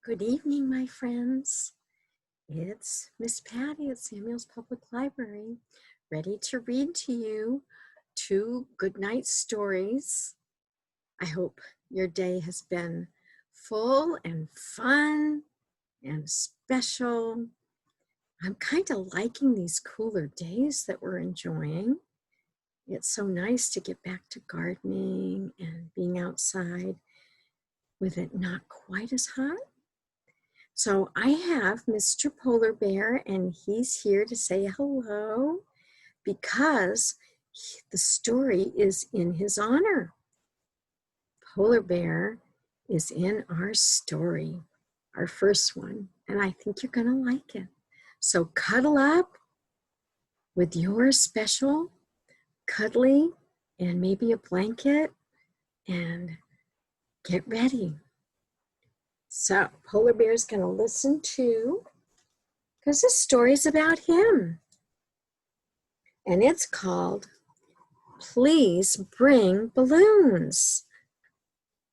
Good evening, my friends. It's Miss Patty at Samuel's Public Library, ready to read to you two Goodnight stories. I hope your day has been full and fun and special. I'm kind of liking these cooler days that we're enjoying. It's so nice to get back to gardening and being outside with it not quite as hot. So I have Mr. Polar Bear, and he's here to say hello because the story is in his honor. Polar Bear is in our story, our first one, and I think you're going to like it. So cuddle up with your special cuddly and maybe a blanket and get ready. So Polar Bear's going to listen to, because this story is about him. And it's called, Please Bring Balloons.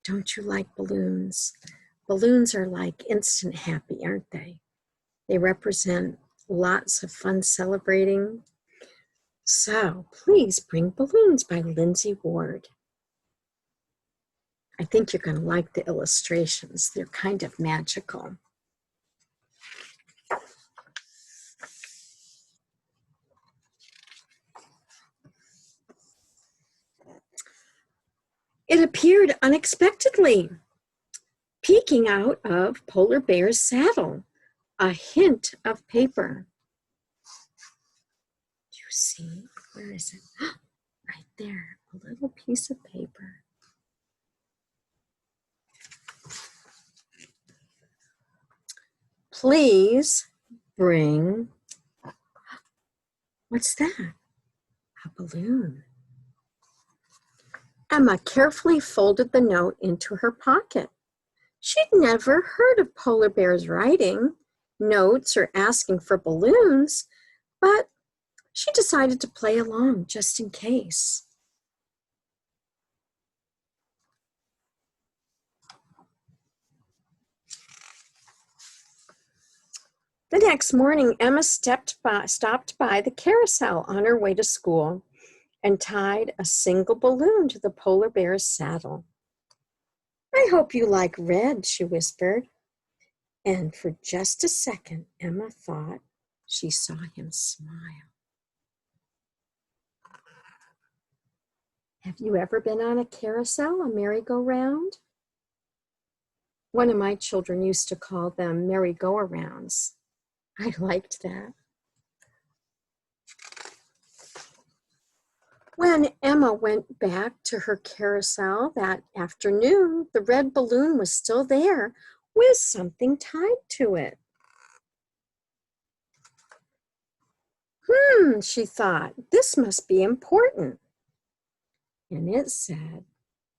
Don't you like balloons? Balloons are like instant happy, aren't they? They represent lots of fun celebrating. So Please Bring Balloons by Lindsay Ward. I think you're going to like the illustrations. They're kind of magical. It appeared unexpectedly, peeking out of Polar Bear's saddle, a hint of paper. Do you see? Where is it? Right there, a little piece of paper. Please bring, what's that? A balloon. Emma carefully folded the note into her pocket. She'd never heard of Polar Bears writing notes or asking for balloons, but she decided to play along just in case. The next morning, Emma stopped by the carousel on her way to school and tied a single balloon to the Polar Bear's saddle. I hope you like red, she whispered. And for just a second, Emma thought she saw him smile. Have you ever been on a carousel, a merry-go-round? One of my children used to call them merry-go-arounds. I liked that. When Emma went back to her carousel that afternoon, the red balloon was still there with something tied to it. She thought, this must be important. And it said,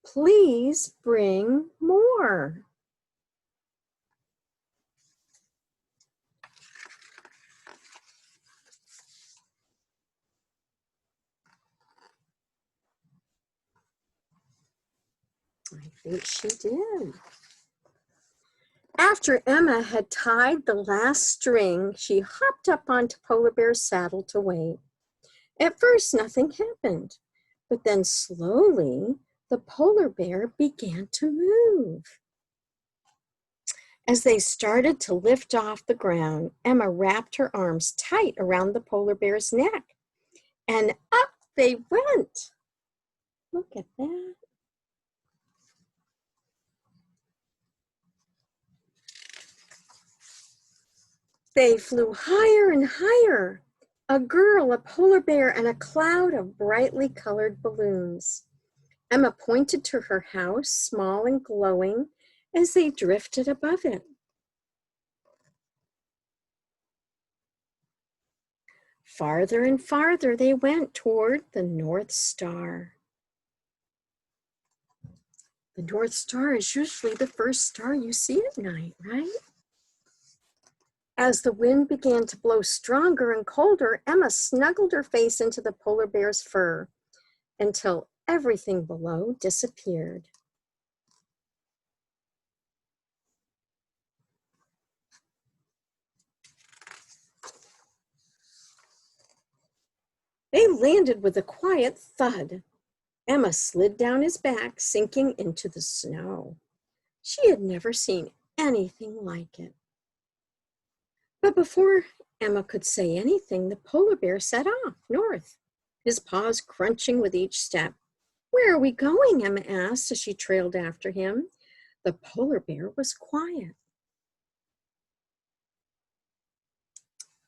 please bring more. I think she did. After Emma had tied the last string, she hopped up onto Polar Bear's saddle to wait. At first, nothing happened, but then slowly, the Polar Bear began to move. As they started to lift off the ground, Emma wrapped her arms tight around the Polar Bear's neck, and up they went. Look at that. They flew higher and higher. A girl, a polar bear, and a cloud of brightly colored balloons. Emma pointed to her house, small and glowing, as they drifted above it. Farther and farther they went toward the North Star. The North Star is usually the first star you see at night, right? As the wind began to blow stronger and colder, Emma snuggled her face into the polar bear's fur until everything below disappeared. They landed with a quiet thud. Emma slid down his back, sinking into the snow. She had never seen anything like it. But before Emma could say anything, the polar bear set off north, his paws crunching with each step. "Where are we going?" Emma asked as she trailed after him. The polar bear was quiet.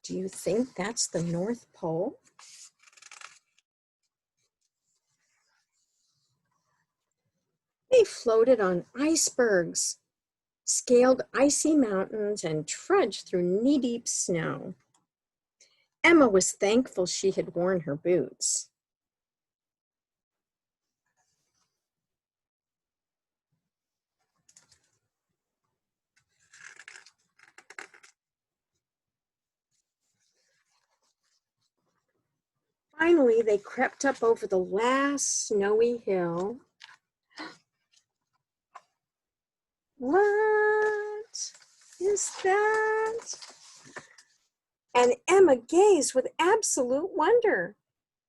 Do you think that's the North Pole? They floated on icebergs, scaled icy mountains, and trudged through knee-deep snow. Emma was thankful she had worn her boots. Finally, they crept up over the last snowy hill. What is that? And Emma gazed with absolute wonder.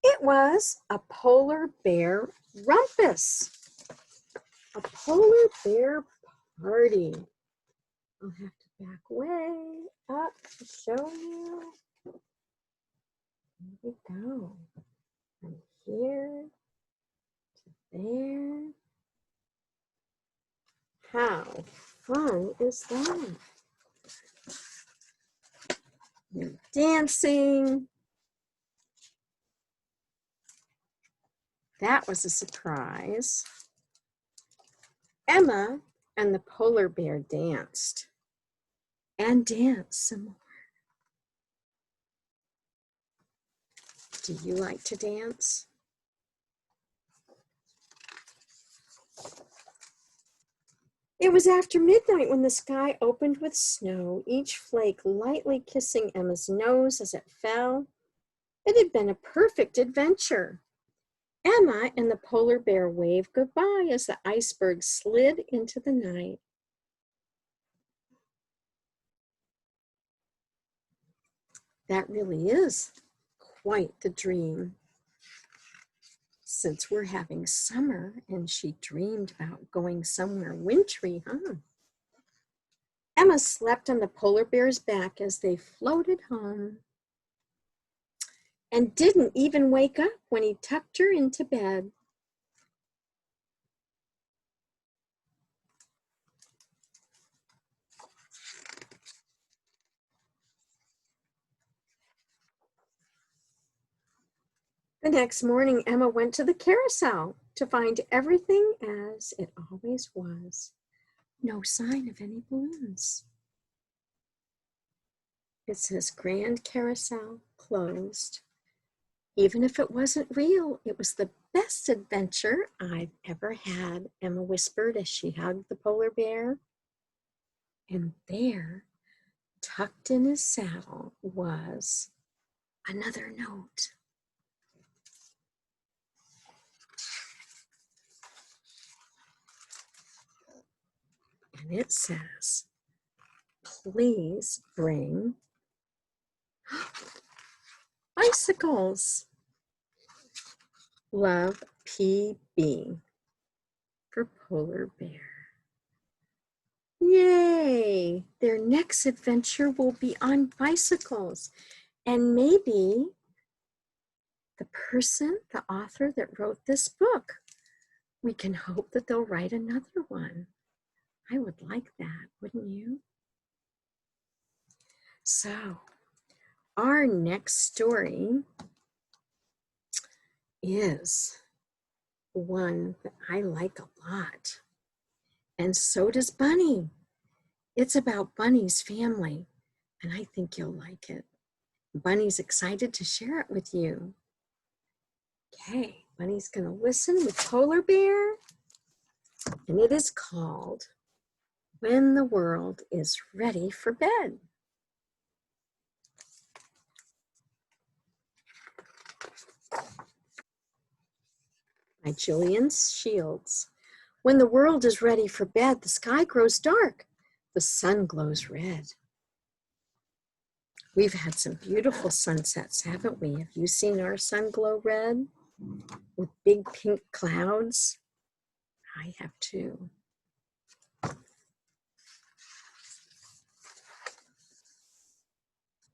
It was a polar bear rumpus. A polar bear party. I'll have to back way up to show you. Here we go. From here to there. How fun is that? You're dancing. That was a surprise. Emma and the polar bear danced and danced some more. Do you like to dance? It was after midnight when the sky opened with snow, each flake lightly kissing Emma's nose as it fell. It had been a perfect adventure. Emma and the polar bear waved goodbye as the iceberg slid into the night. That really is quite the dream. Since we're having summer and she dreamed about going somewhere wintry, huh? Emma slept on the polar bear's back as they floated home and didn't even wake up when he tucked her into bed. The next morning, Emma went to the carousel to find everything as it always was. No sign of any balloons. It says Grand Carousel closed. Even if it wasn't real, it was the best adventure I've ever had, Emma whispered as she hugged the polar bear. And there, tucked in his saddle, was another note. And it says, "Please bring bicycles. Love, PB," for polar bear. Yay! Their next adventure will be on bicycles. And maybe the person, the author that wrote this book, we can hope that they'll write another one. I would like that, wouldn't you? So, our next story is one that I like a lot. And so does Bunny. It's about Bunny's family, and I think you'll like it. Bunny's excited to share it with you. Okay, Bunny's gonna listen with Polar Bear, and it is called When the World is Ready for Bed. By Jillian Shields. When the world is ready for bed, the sky grows dark, the sun glows red. We've had some beautiful sunsets, haven't we? Have you seen our sun glow red with big pink clouds? I have too.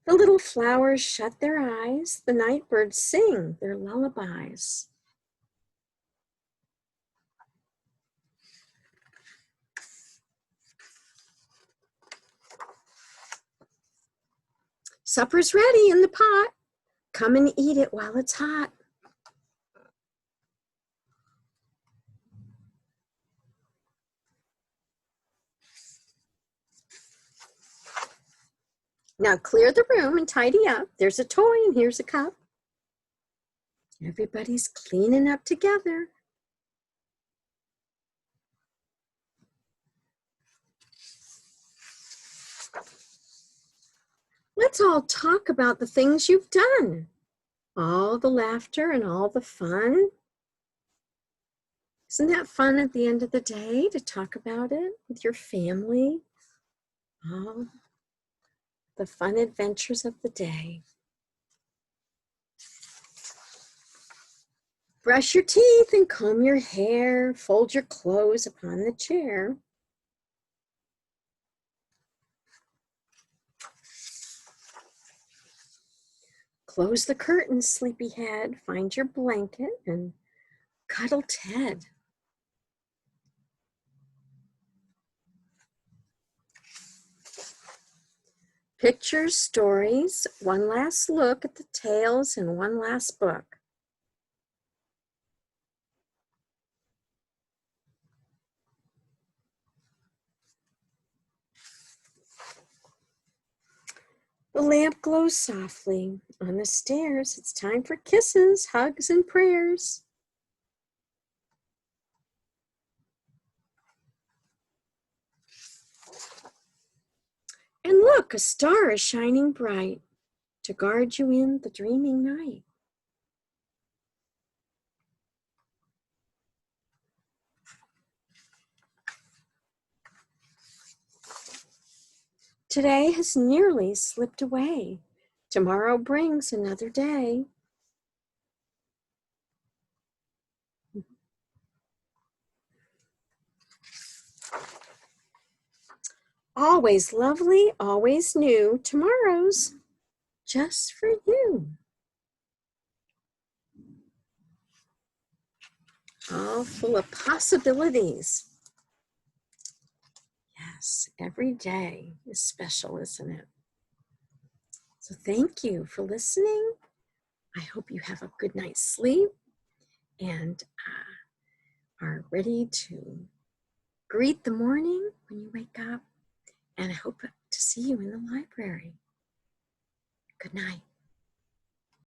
The little flowers shut their eyes. The night birds sing their lullabies. Supper's ready in the pot. Come and eat it while it's hot. Now clear the room and tidy up. There's a toy and here's a cup. Everybody's cleaning up together. Let's all talk about the things you've done. All the laughter and all the fun. Isn't that fun at the end of the day to talk about it with your family? All the fun adventures of the day. Brush your teeth and comb your hair. Fold your clothes upon the chair. Close the curtains, sleepyhead. Find your blanket and cuddle Ted. Pictures, stories, one last look at the tales in one last book. The lamp glows softly on the stairs. It's time for kisses, hugs, and prayers. And look, a star is shining bright to guard you in the dreaming night. Today has nearly slipped away. Tomorrow brings another day. Always lovely, always new. Tomorrow's just for you. All full of possibilities. Yes, every day is special, isn't it? So thank you for listening. I hope you have a good night's sleep and are ready to greet the morning when you wake up. And I hope to see you in the library. Good night.